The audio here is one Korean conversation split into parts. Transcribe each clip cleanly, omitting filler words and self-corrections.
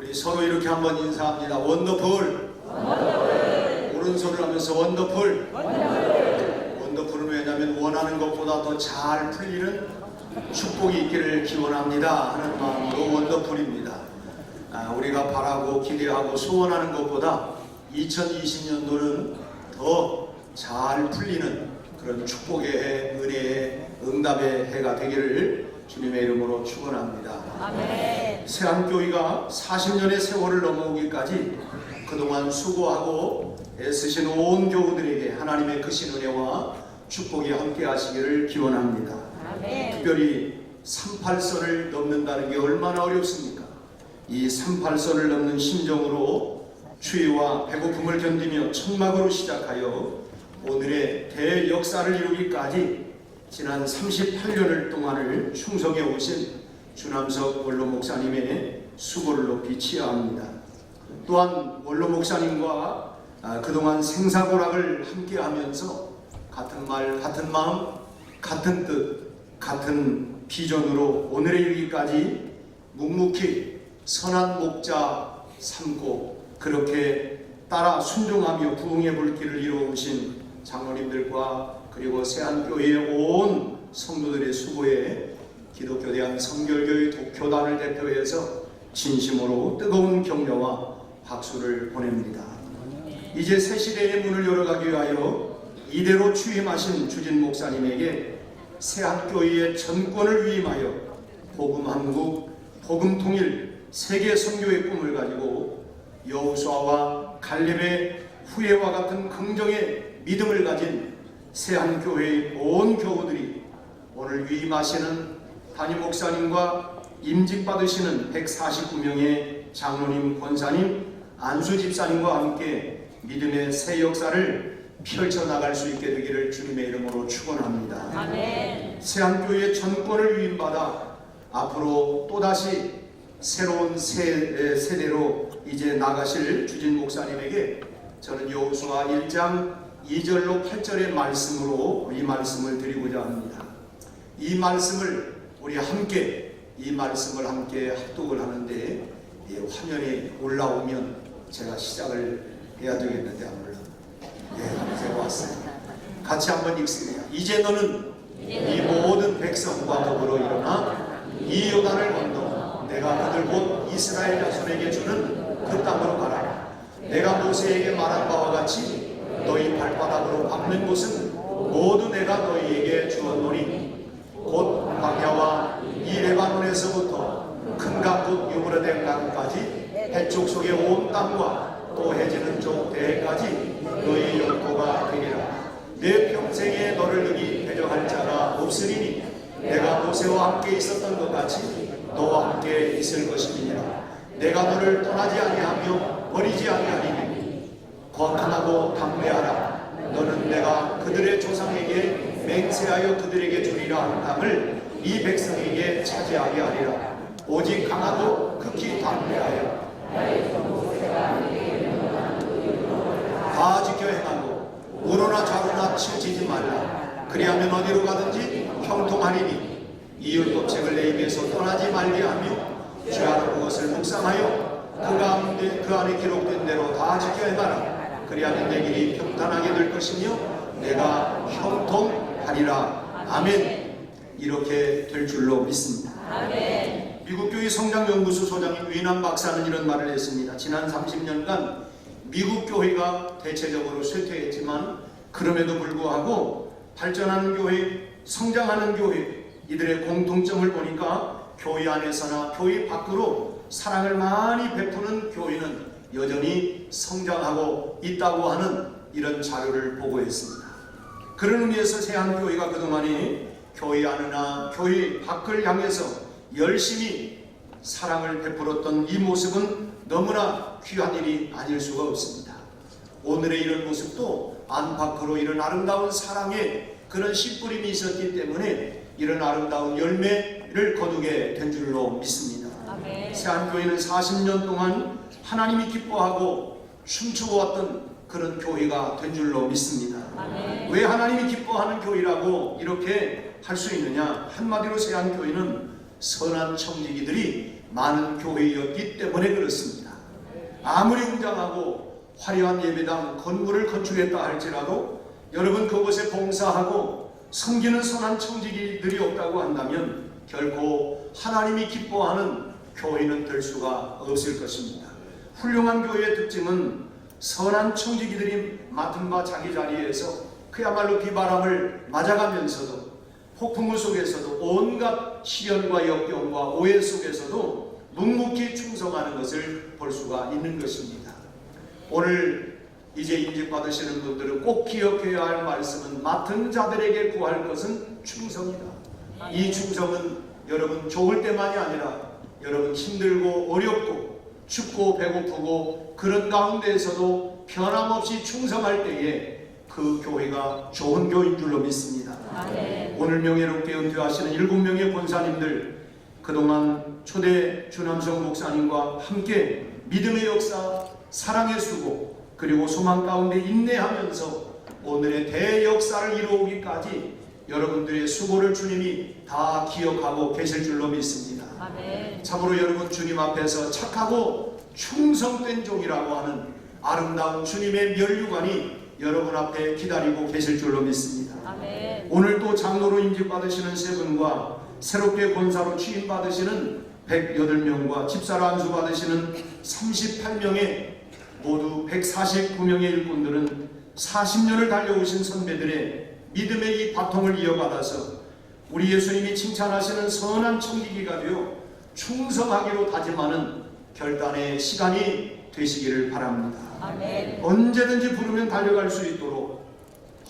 우리 서로 이렇게 한번 인사합니다. 원더풀. 오른손을 하면서 원더풀. 원더풀은 왜냐하면 원하는 것보다 더 잘 풀리는 축복이 있기를 기원합니다 하는 마음으로 원더풀입니다. 우리가 바라고 기대하고 소원하는 것보다 2020년도는 더 잘 풀리는 그런 축복의 해, 은혜의 응답의 해가 되기를 주님의 이름으로 축원합니다. 아멘. 세안교회가 40년의 세월을 넘어오기까지 그동안 수고하고 애쓰신 온 교우들에게 하나님의 크신 은혜와 축복이 함께 하시기를 기원합니다. 아멘. 특별히 38선을 넘는다는 게 얼마나 어렵습니까? 이 38선을 넘는 심정으로 추위와 배고픔을 견디며 천막으로 시작하여 오늘의 대역사를 이루기까지 지난 38년을 동안을 충성해 오신 주남석 원로 목사님의 수고를 높이 치하합니다. 또한 원로 목사님과 그동안 생사고락을 함께하면서 같은 말, 같은 마음, 같은 뜻, 같은 비전으로 오늘의 이르기까지 묵묵히 선한 목자 삼고 그렇게 따라 순종하며 부흥의 불길을 이루어오신 장로님들과 그리고 세안교회의 온 성도들의 수고에 기독교 대한 성결교회 교단을 대표해서 진심으로 뜨거운 격려와 박수를 보냅니다. 이제 새 시대의 문을 열어가기 위하여 이대로 취임하신 주진 목사님에게 세안교회의 전권을 위임하여 복음한국, 복음통일, 세계 선교의 꿈을 가지고 여호수아와 갈렙의 후예와 같은 긍정의 믿음을 가진 세안교회의 온 교우들이 오늘 위임하시는 담임 목사님과 임직받으시는 149명의 장로님, 권사님, 안수 집사님과 함께 믿음의 새 역사를 펼쳐나갈 수 있게 되기를 주님의 이름으로 축원합니다. 아멘. 세안교회의 전권을 위임받아 앞으로 또다시 새로운 세대로 이제 나가실 주진 목사님에게 저는 여호수아 1장 2절로 8절의 말씀으로 이 말씀을 드리고자 합니다. 이 말씀을 우리 함께 합독을 하는데 화면이 올라오면 제가 시작을 해야 되겠는데 아무래도 제가 왔어요. 같이 한번 읽습니다. 이제 너는 이 모든 백성과 더불어 일어나 이 요단을 건너 내가 그들 곧 이스라엘 자손에게 주는 그 땅으로 가라. 내가 모세에게 말한 바와 같이 너희 발바닥으로 밟는 곳은 모두 내가 너희에게 주었노니 곧 광야와 이 레바논에서부터 큰 강국 유브라데 강까지 해쪽 속의 온 땅과 또 해지는 쪽 대해까지 너희 영토가 되리라. 내 평생에 너를 능히 대적할 자가 없으리니 내가 모세와 함께 있었던 것 같이 너와 함께 있을 것이니라. 내가 너를 떠나지 아니하며 버리지 아니하리니 거듭하고 담대하라. 너는 내가 그들의 조상에게 맹세하여 그들에게 주리라 한 땅을 이 백성에게 차지하게 하리라. 오직 강하고 극히 담대하여 다 지켜 행하고 우로나 좌로나 치우치지 말라. 그리하면 어디로 가든지 형통하리니 이웃 법책을 내 입에서 떠나지 말게 하며 죄하는 그것을 묵상하여 그 가운데 그 안에 기록된 대로 다 지켜 행하라. 그리하면 내 길이 평탄하게 될 것이며 내가 형통하리라. 아멘. 이렇게 될 줄로 믿습니다. 아멘. 미국교회 성장연구소 소장인 위남 박사는 이런 말을 했습니다. 지난 30년간 미국 교회가 대체적으로 쇠퇴했지만 그럼에도 불구하고 발전하는 교회, 성장하는 교회, 이들의 공통점을 보니까 교회 안에서나 교회 밖으로 사랑을 많이 베푸는 교회는 여전히 성장하고 있다고 하는 이런 자료를 보고했습니다. 그런 의미에서 세안교회가 그동안에 교회 안이나 교회 밖을 향해서 열심히 사랑을 베풀었던 이 모습은 너무나 귀한 일이 아닐 수가 없습니다. 오늘의 이런 모습도 안팎으로 이런 아름다운 사랑의 그런 씨뿌림이 있었기 때문에 이런 아름다운 열매를 거두게 된 줄로 믿습니다. 세안교회는 40년 동안 하나님이 기뻐하고 춤추어 왔던 그런 교회가 된 줄로 믿습니다. 아멘. 왜 하나님이 기뻐하는 교회라고 이렇게 할 수 있느냐? 한마디로 세안교회는 선한 청지기들이 많은 교회였기 때문에 그렇습니다. 아무리 웅장하고 화려한 예배당 건물을 건축했다 할지라도 여러분 그곳에 봉사하고 섬기는 선한 청지기들이 없다고 한다면 결코 하나님이 기뻐하는 교회는 될 수가 없을 것입니다. 훌륭한 교회의 특징은 선한 청지기들이 맡은 바 자기 자리에서 그야말로 비바람을 맞아가면서도 폭풍우 속에서도 온갖 시련과 역경과 오해 속에서도 묵묵히 충성하는 것을 볼 수가 있는 것입니다. 오늘 이제 인직받으시는 분들은 꼭 기억해야 할 말씀은 맡은 자들에게 구할 것은 충성이다. 이 충성은 여러분 좋을 때만이 아니라 여러분 힘들고 어렵고 춥고 배고프고 그런 가운데에서도 변함없이 충성할 때에 그 교회가 좋은 교회인 줄로 믿습니다. 오늘 명예롭게 은퇴하시는 7명의 권사님들, 그동안 초대 주남성 목사님과 함께 믿음의 역사, 사랑의 수고, 그리고 소망 가운데 인내하면서 오늘의 대역사를 이루기까지 여러분들의 수고를 주님이 다 기억하고 계실 줄로 믿습니다. 참으로 여러분 주님 앞에서 착하고 충성된 종이라고 하는 아름다운 주님의 면류관이 여러분 앞에 기다리고 계실 줄로 믿습니다. 오늘 또 장로로 임직받으시는 세 분과 새롭게 권사로 취임받으시는 108명과 집사로 안수받으시는 38명의 모두 149명의 일꾼들은 40년을 달려오신 선배들의 믿음의 이 바통을 이어받아서 우리 예수님이 칭찬하시는 선한 청지기가 되어 충성하기로 다짐하는 결단의 시간이 되시기를 바랍니다. 언제든지 부르면 달려갈 수 있도록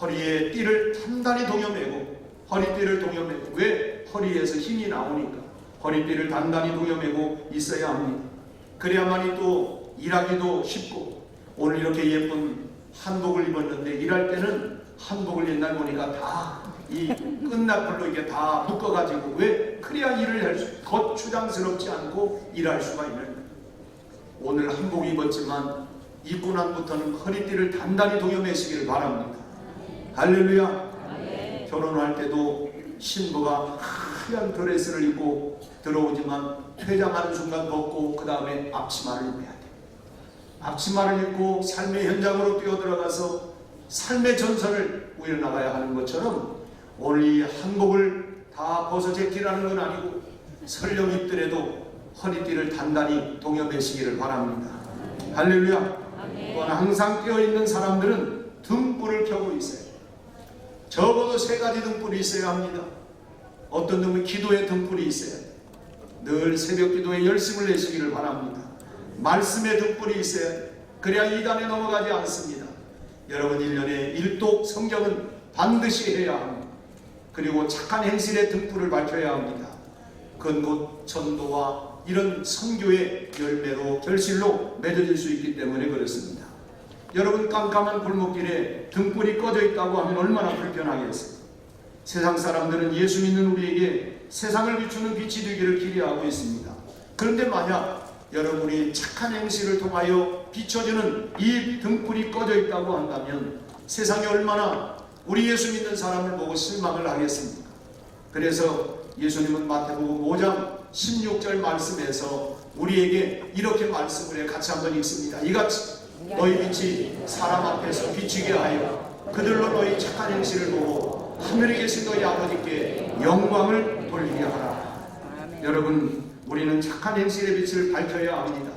허리에 띠를 단단히 동여매고, 허리띠를 동여매고, 왜? 허리에서 힘이 나오니까 허리띠를 단단히 동여매고 있어야 합니다. 그래야만이 또 일하기도 쉽고, 오늘 이렇게 예쁜 한복을 입었는데 일할 때는 한복을 옛날 보니까 다 이 끝나풀로 이게 다 묶어가지고, 왜? 그래야 일을 할 수, 거추장스럽지 않고 일할 수가 있는 거예요. 오늘 한복 입었지만 입고 난부터는 허리띠를 단단히 동여매시기를 바랍니다. 할렐루야. 결혼할 때도 신부가 하얀 드레스를 입고 들어오지만 퇴장하는 순간 벗고 그 다음에 앞치마를 입어야 돼. 앞치마를 입고 삶의 현장으로 뛰어들어가서 삶의 전선을 우려나가야 하는 것처럼 오늘 이 한복을 다 벗어 제끼라는 건 아니고 설령 입더라도 허리띠를 단단히 동여매시기를 바랍니다. 할렐루야. 또한 항상 깨어있는 사람들은 등불을 켜고 있어요. 적어도 3가지 등불이 있어야 합니다. 어떤 등은 기도의 등불이 있어야 돼요. 늘 새벽 기도에 열심을 내시기를 바랍니다. 말씀의 등불이 있어야 돼요. 그래야 이단에 넘어가지 않습니다. 여러분 1년에 1독 성경은 반드시 해야 합니다. 그리고 착한 행실의 등불을 밝혀야 합니다. 그건 곧 전도와 이런 선교의 열매로 결실로 맺어질 수 있기 때문에 그렇습니다. 여러분 깜깜한 골목길에 등불이 꺼져 있다고 하면 얼마나 불편하겠어요. 세상 사람들은 예수 믿는 우리에게 세상을 비추는 빛이 되기를 기대하고 있습니다. 그런데 만약 여러분이 착한 행실을 통하여 비춰주는 이 등불이 꺼져 있다고 한다면 세상이 얼마나 우리 예수 믿는 사람을 보고 실망을 하겠습니까? 그래서 예수님은 마태복음 5장 16절 말씀에서 우리에게 이렇게 말씀을 해 같이 한번 읽습니다. 이같이 너희 빛이 사람 앞에서 비추게 하여 그들로 너희 착한 행실을 보고 하늘에 계신 너희 아버지께 영광을 돌리게 하라. 여러분 우리는 착한 행실의 빛을 밝혀야 합니다.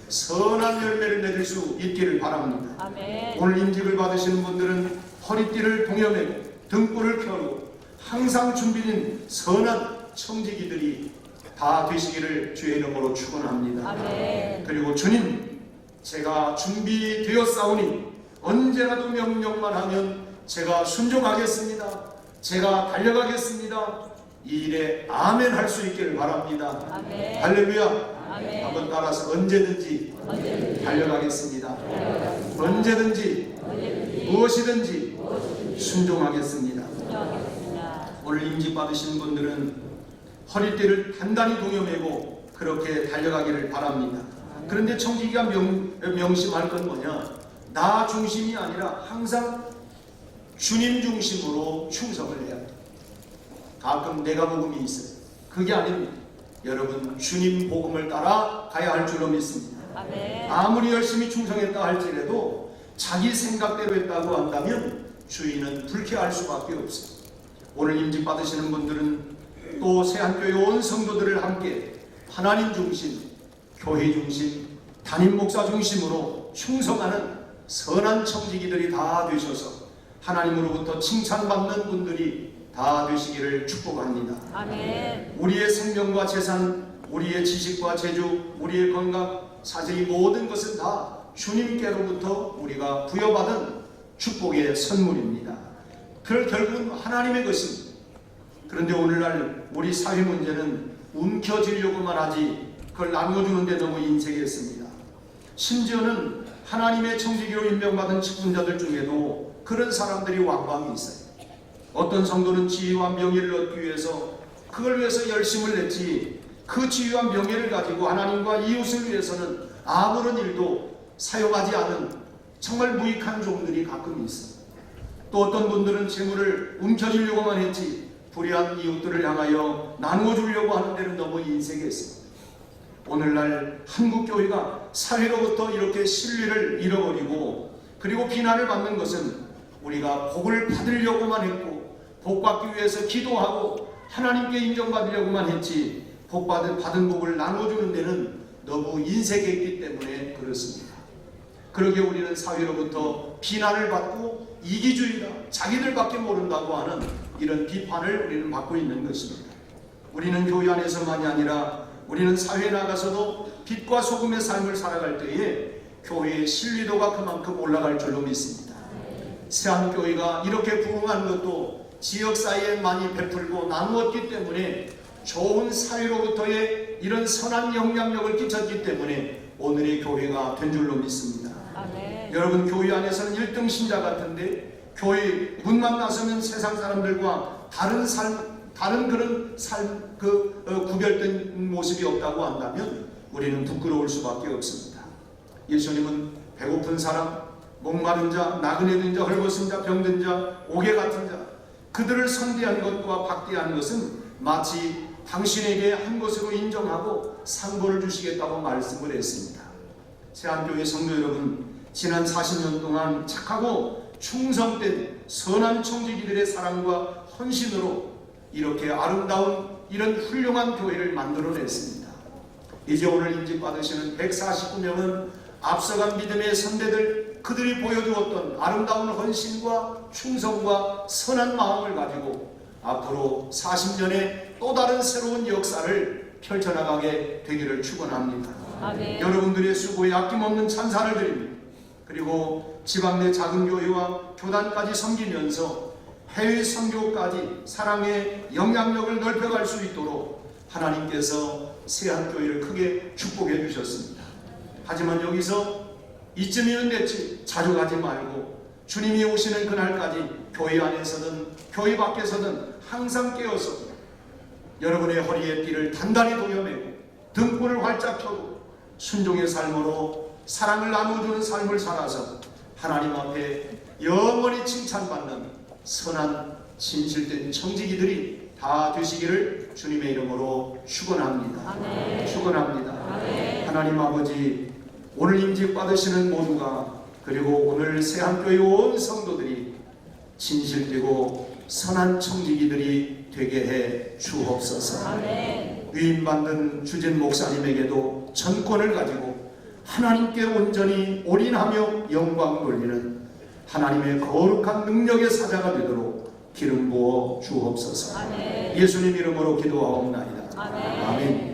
선한 열매를 맺을 수 있기를 바랍니다. 오늘 임직을 받으시는 분들은 허리띠를 동여매고 등불을 켜고 항상 준비된 선한 청지기들이 다 되시기를 주의 이름으로 축원합니다. 그리고 주님, 제가 준비되었사오니 언제라도 명령만 하면 제가 순종하겠습니다. 제가 달려가겠습니다. 이 일에 아멘 할 수 있기를 바랍니다. 할렐루야. 한번 따라서 언제든지 달려가겠습니다. 언제든지 무엇이든지 순종하겠습니다. 오늘 임직 받으신 분들은 허리띠를 단단히 동여매고 그렇게 달려가기를 바랍니다. 그런데 청지기가 명심할 건 뭐냐? 나 중심이 아니라 항상 주님 중심으로 충성을 해야 돼. 가끔 내가 복음이 있어요. 그게 아닙니다. 여러분 주님 복음을 따라 가야 할 줄로 믿습니다. 아멘. 아무리 열심히 충성했다 할지라도 자기 생각대로 했다고 한다면 주인은 불쾌할 수밖에 없어요. 오늘 임직 받으시는 분들은 또 새한교회 온 성도들을 함께 하나님 중심, 교회 중심, 담임 목사 중심으로 충성하는 선한 청지기들이 다 되셔서 하나님으로부터 칭찬받는 분들이 다 되시기를 축복합니다. 아멘. 우리의 생명과 재산, 우리의 지식과 재주, 우리의 건강, 사실 이 모든 것은 다 주님께로부터 우리가 부여받은 축복의 선물입니다. 그걸 결국은 하나님의 것입니다. 그런데 오늘날 우리 사회 문제는 움켜쥐려고만 하지 그걸 나눠주는데 너무 인색했습니다. 심지어는 하나님의 청지기로 임명받은 직분자들 중에도 그런 사람들이 왕왕이 있어요. 어떤 성도는 지위와 명예를 얻기 위해서 그걸 위해서 열심을 냈지 그 지위와 명예를 가지고 하나님과 이웃을 위해서는 아무런 일도 사용하지 않은 정말 무익한 종들이 가끔 있어요. 또 어떤 분들은 재물을 움켜쥐려고만 했지 불의한 이웃들을 향하여 나누어 주려고 하는 데는 너무 인색했습니다. 오늘날 한국교회가 사회로부터 이렇게 신뢰를 잃어버리고 그리고 비난을 받는 것은 우리가 복을 받으려고만 했고 복 받기 위해서 기도하고 하나님께 인정받으려고만 했지 받은 복을 나눠주는 데는 너무 인색했기 때문에 그렇습니다. 그러기에 우리는 사회로부터 비난을 받고 이기주의다, 자기들밖에 모른다고 하는 이런 비판을 우리는 받고 있는 것입니다. 우리는 교회 안에서만이 아니라 우리는 사회에 나가서도 빛과 소금의 삶을 살아갈 때에 교회의 신뢰도가 그만큼 올라갈 줄로 믿습니다. 새한교회가 이렇게 부흥한 것도 지역사회에 많이 베풀고 나누었기 때문에 좋은 사회로부터의 이런 선한 영향력을 끼쳤기 때문에 오늘의 교회가 된 줄로 믿습니다. 아멘. 여러분 교회 안에서는 1등 신자 같은데 교회 문만 나서면 세상 사람들과 다른 그런 삶 구별된 모습이 없다고 한다면 우리는 부끄러울 수밖에 없습니다. 예수님은 배고픈 사람, 목마른 자, 나그네 든 자, 헐벗은 자, 병든 자, 옥에 같은 자 그들을 선대한 것과 박대한 것은 마치 당신에게 한 것으로 인정하고 상고를 주시겠다고 말씀을 했습니다. 새한교회 성도 여러분, 지난 40년 동안 착하고 충성된 선한 청지기들의 사랑과 헌신으로 이렇게 아름다운 이런 훌륭한 교회를 만들어냈습니다. 이제 오늘 임직 받으시는 149명은 앞서간 믿음의 선배들 그들이 보여주었던 아름다운 헌신과 충성과 선한 마음을 가지고 앞으로 40년의 또 다른 새로운 역사를 펼쳐나가게 되기를 축원합니다. 아멘. 여러분들의 수고에 아낌없는 찬사를 드립니다. 그리고 지방 내 작은 교회와 교단까지 섬기면서 해외 선교까지 사랑의 영향력을 넓혀갈 수 있도록 하나님께서 새한교회를 크게 축복해 주셨습니다. 하지만 여기서 이쯤이면 됐지 자주 가지 말고 주님이 오시는 그날까지 교회 안에서든 교회 밖에서든 항상 깨어서 여러분의 허리에 띠를 단단히 동여매고 등불을 활짝 켜고 순종의 삶으로 사랑을 나누어주는 삶을 살아서 하나님 앞에 영원히 칭찬받는 선한 진실된 청지기들이 다 되시기를 주님의 이름으로 축원합니다. 아멘. 축원합니다. 아멘. 하나님 아버지, 오늘 임직 받으시는 모두가 그리고 오늘 새한교회 온 성도들이 진실되고 선한 청지기들이 되게 해 주옵소서. 아멘. 위임받는 주진 목사님에게도 전권을 가지고 하나님께 온전히 올인하며 영광 돌리는 하나님의 거룩한 능력의 사자가 되도록 기름 부어 주옵소서. 아멘. 예수님 이름으로 기도하옵나이다. 아멘. 아멘.